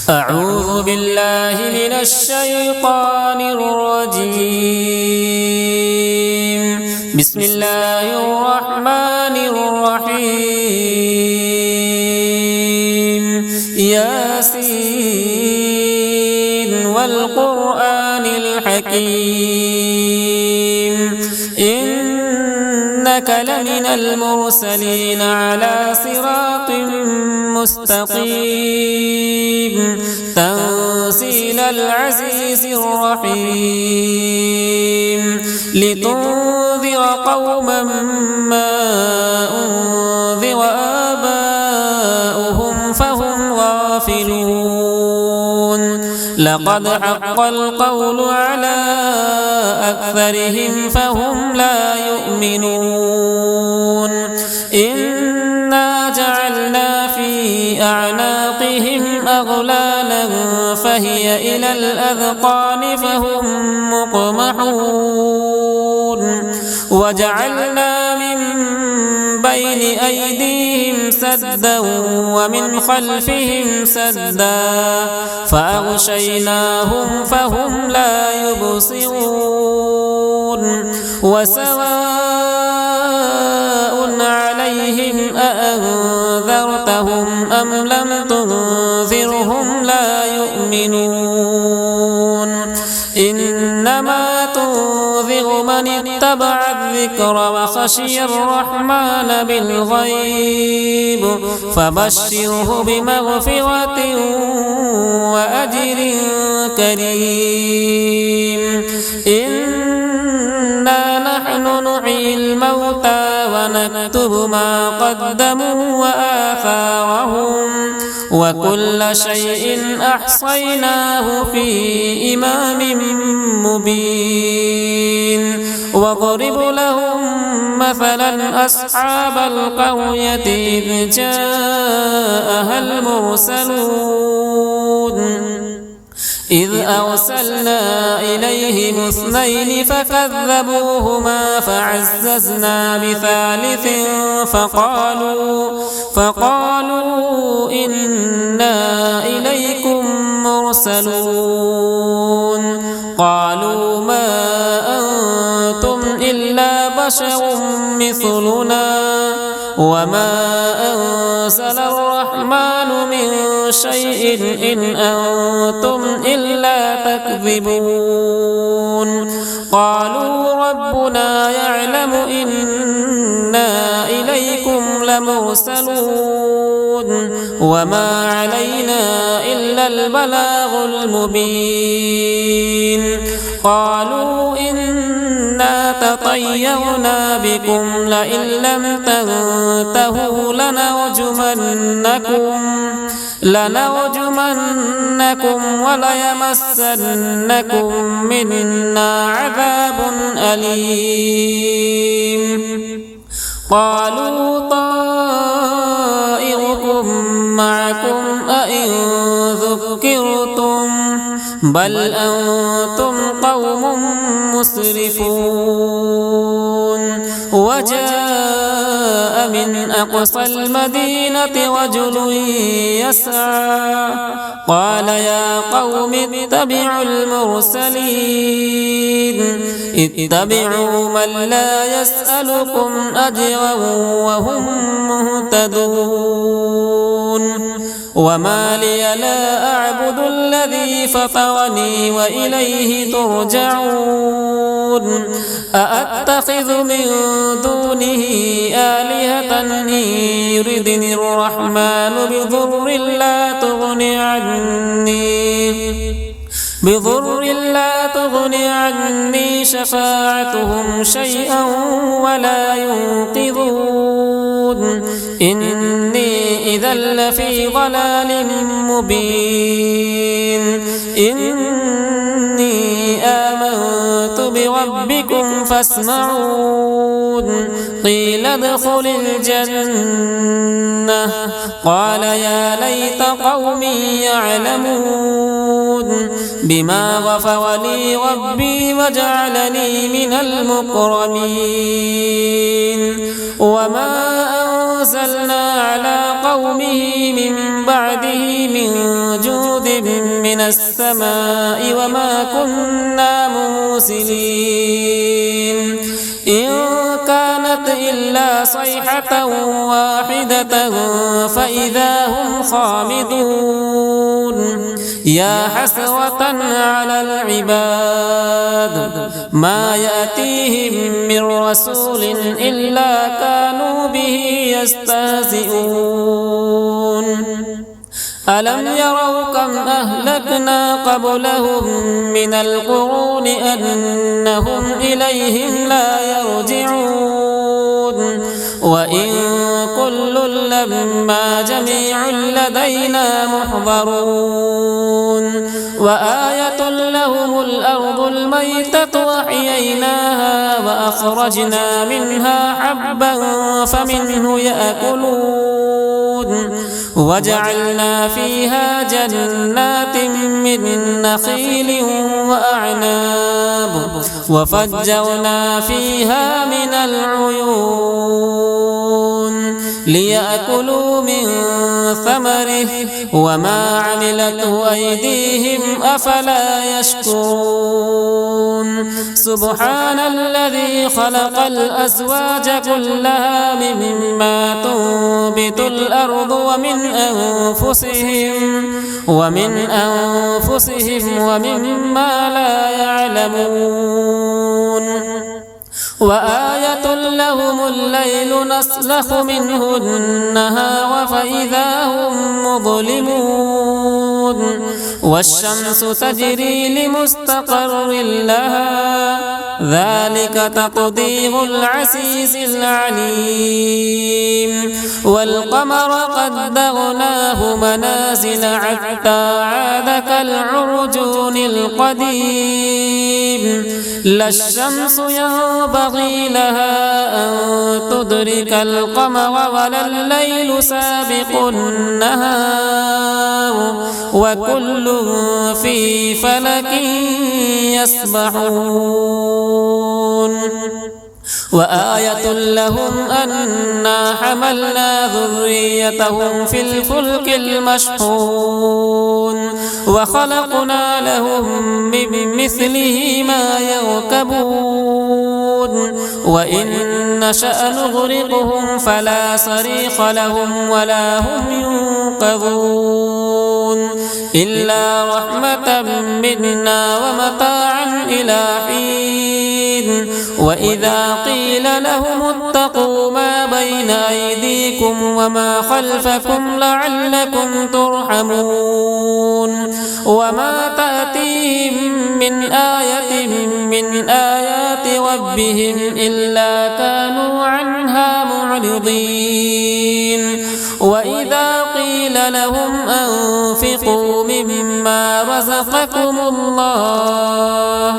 أعوذ بالله من الشيطان الرجيم. بسم الله الرحمن الرحيم. ياسين والقرآن الحكيم إنك لمن المرسلين على صراط مستقيم تنزيل العزيز الرحيم لتنذر قوما ما أنذر آباؤهم فهم غافلون لقد حق القول على أكثرهم فهم لا يؤمنون إنا جعلنا في أعناقهم أغلالا فهي إلى الأذقان فهم مقمحون وجعلنا من بين أيديهم سدا ومن خلفهم سدا فأغشيناهم فهم لا يبصرون وسواء عليهم أأنذرتهم أم لم تنذرهم لا يؤمنون إنما تنذر من اتبع الذكر وخشي الرحمن بالغيب فبشره بمغفرة وأجر كريم إنا نحن نحيي الموتى ونكتب ما قدموا وآثارهم وكل شيء أحصيناه في إمام مبين واضرب لهم مثلا أصحاب القرية إذ جاءها المرسلون إذ أرسلنا إليهم اثنين فكذبوهما فعززنا بثالث فقالوا إنا إليكم مرسلون قالوا ما أنتم إلا بشر مثلنا وما أنزل الرحمن من شيء إن أنتم إلا تكذبون قالوا ربنا يعلم إنا إليكم لمرسلون وما علينا إلا البلاغ المبين قالوا إنا تطيرنا بكم لئن لم تنتهوا لنرجمنكم وليمسنكم منا عذاب أليم قالوا طائركم معكم أئن ذكرتم بل أنتم قوم مسرفون وجاء من أقصى المدينة رجل يسعى قال يا قوم اتبعوا المرسلين اتبعوا من لا يسألكم أجرا وهم مهتدون وما لي لا أعبد الذي فطرني وإليه ترجعون أأتخذ من دونه آلهة إن يردني الرحمن بضر لا تغني عني شفاعتهم شيئا ولا ينقذون إني إذا لفي ضلال مبين إني آمنت بربكم فاسمعون قيل ادخل الجنة قال يا ليت قومي يعلمون بما غفر لي ربي وجعلني من المكرمين وما أنزلنا على قومه من بعده من جود من السماء وما كنا مرسلين إن كانت إلا صيحة واحدة فإذا هم خامدون يا حسرة على العباد ما يأتيهم من رسول إلا كانوا به يستهزئون ألم يروا كم أهلكنا قبلهم من القرون أنهم إليهم لا يرجعون وإن كل لما جميع لدينا محضرون وآية لهم الأرض الميتة وأحييناها وأخرجنا منها حبا فمنه يأكلون وجعلنا فيها جنات من نخيل وأعناب وفجرنا فيها من العيون ليأكلوا من ثمره وما عملته أيديهم أفلا يشكرون سبحان الذي خلق الأزواج كلها مما تنبت الأرض ومن أنفسهم ومما لا يعلمون وآية لهم الليل نسلخ منه النهار فإذا هم مظلمون والشمس تجري لمستقر لها ذلك تقدير العزيز العليم والقمر قدرناه منازل حتى عاد كالعرجون القديم لا الشمس ينبغي لها أن تدرك القمر ولا الليل سابق النهار وكل في فلك يسبحون وآية لهم أنا حملنا ذريتهم في الفلك المشحون وخلقنا لهم من مثله ما يركبون وإن نشأ نغرقهم فلا صريخ لهم ولا هم ينقذون إلا رحمة منا ومتاعا إلى حين وإذا قيل لهم اتقوا ما بين أيديكم وما خلفكم لعلكم ترحمون وما تأتيهم من آية من آيات ربهم إلا كانوا عنها معرضين وإذا قيل لهم أنفقوا مما رزقكم الله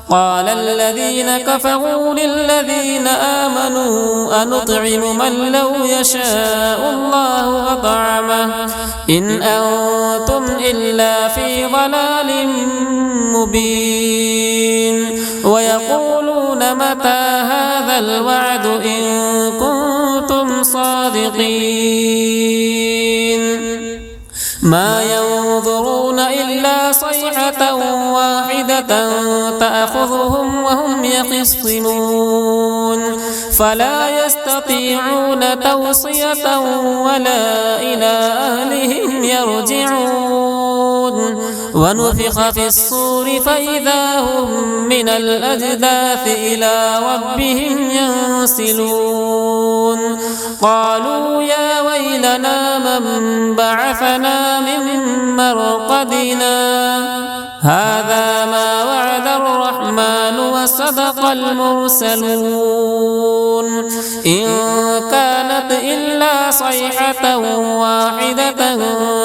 قال الذين كفروا للذين آمنوا أنطعم من لو يشاء الله أطعمه إن أنتم إلا في ضلال مبين ويقولون متى هذا الوعد إن كنتم صادقين ما ينظرون إلا صيحة واحدة تأخذهم وهم يخصمون فلا يستطيعون توصية ولا إلى أهلهم يرجعون ونفخ في الصور فإذا هم من الأجداث إلى ربهم ينسلون قالوا يا ويلنا من بعثنا من مرقدنا هذا ما وعد الرحمن وصدق المرسلون إن كانت إلا صيحة واحدة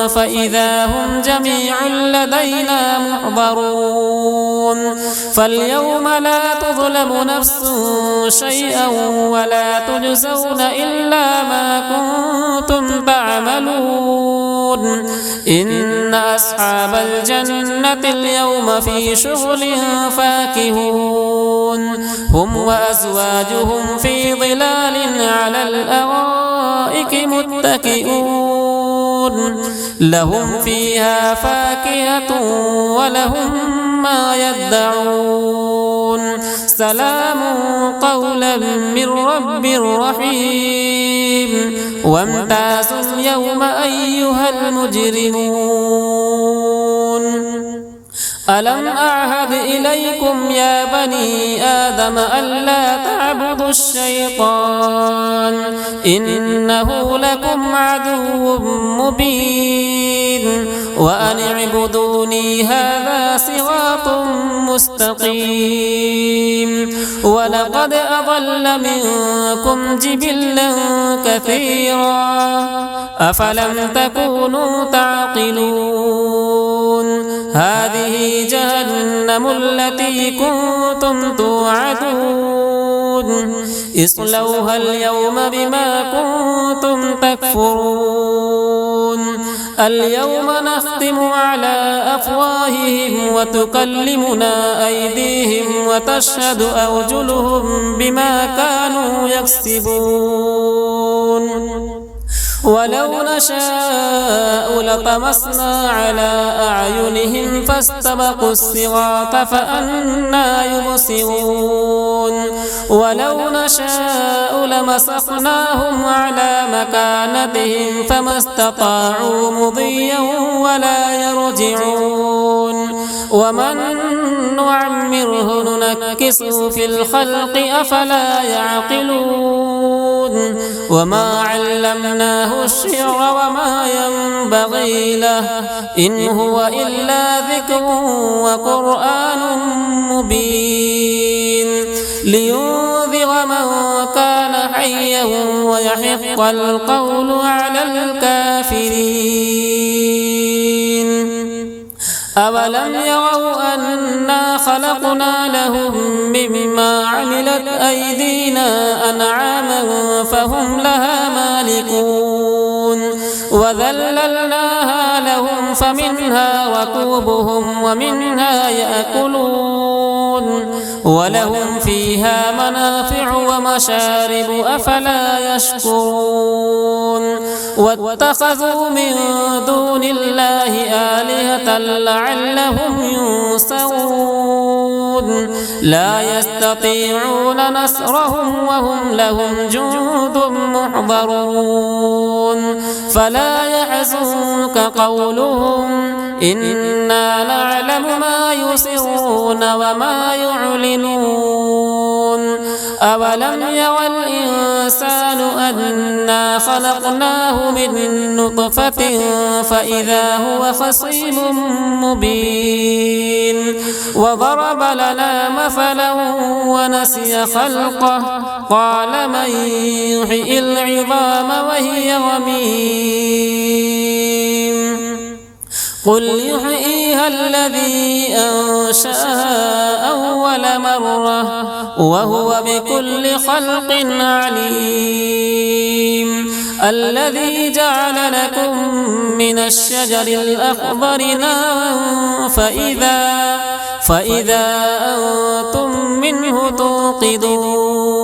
فإذا هم جميع لدينا محضرون فاليوم لا تظلم نفس شيئا ولا تجزون إلا ما كنتم تعملون إن أصحاب الجنة اليوم في شغل فاكهون هم وأزواجهم في ظلال على الأرائك متكئون لهم فيها فاكهة ولهم ما يدعون سلام قولا من رب رحيم وامتازوا اليوم أيها المجرمون ألم أعهد إليكم يا بني آدم ألا تعبدوا الشيطان إنه لكم عدو مبين وأن اعبدوني هذا صراط مستقيم ولقد أضل منكم جبلا كثيرا أفلم تكونوا تعقلون هذه جهنم التي كنتم توعدون اصلوها اليوم بما كنتم تكفرون اليوم نختم على أفواههم وتكلمنا أيديهم وتشهد أرجلهم بما كانوا يكسبون ولو نشاء لطمسنا على أعينهم فاستبقوا الصراط فأنى يبصرون ولو نشاء لمسخناهم على مكانتهم فما استطاعوا مضيا ولا يرجعون ومن نعمره ننكسه في الخلق أفلا يعقلون وما علمناه الشعر وما ينبغي له إن هو إلا ذكر وقرآن مبين لينذر من كان حيا ويحق القول على الكافرين أولم يروا أنا خلقنا لهم مما عملت أيدينا أنعاما فهم لها مالكون وذللناها لهم فمنها ركوبهم ومنها يأكلون ولهم فيها منافع ومشارب أفلا يشكرون واتخذوا من دون الله آلهة لعلهم ينصرون لا يستطيعون نصرهم وهم لهم جند محضرون فلا يحزنك قولهم إنا نعلم ما يسرون وما يعلنون أولم يرى الإنسان أنا خلقناه من نطفة فإذا هو خصيم مبين وضرب لنا مثلا ونسي خلقه قال من يحيي العظام وهي رميم قل يحييها الذي أنشأها أول مرة وهو بكل خلق عليم الذي جعل لكم من الشجر الأخضر نارا فإذا أنتم منه توقدون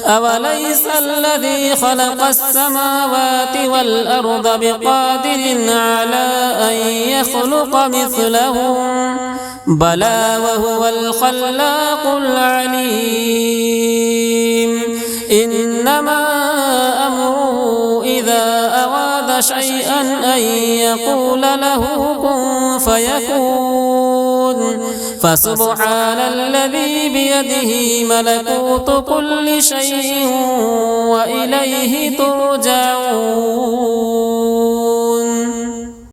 أوليس الذي خلق السماوات والأرض بقادر على أن يخلق مثلهم بلى وهو الخلاق العليم إنما أمره إذا أراد شيئا أن يقول له كن فيكون فسبحان الذي بيده ملكوت كل شيء وإليه ترجعون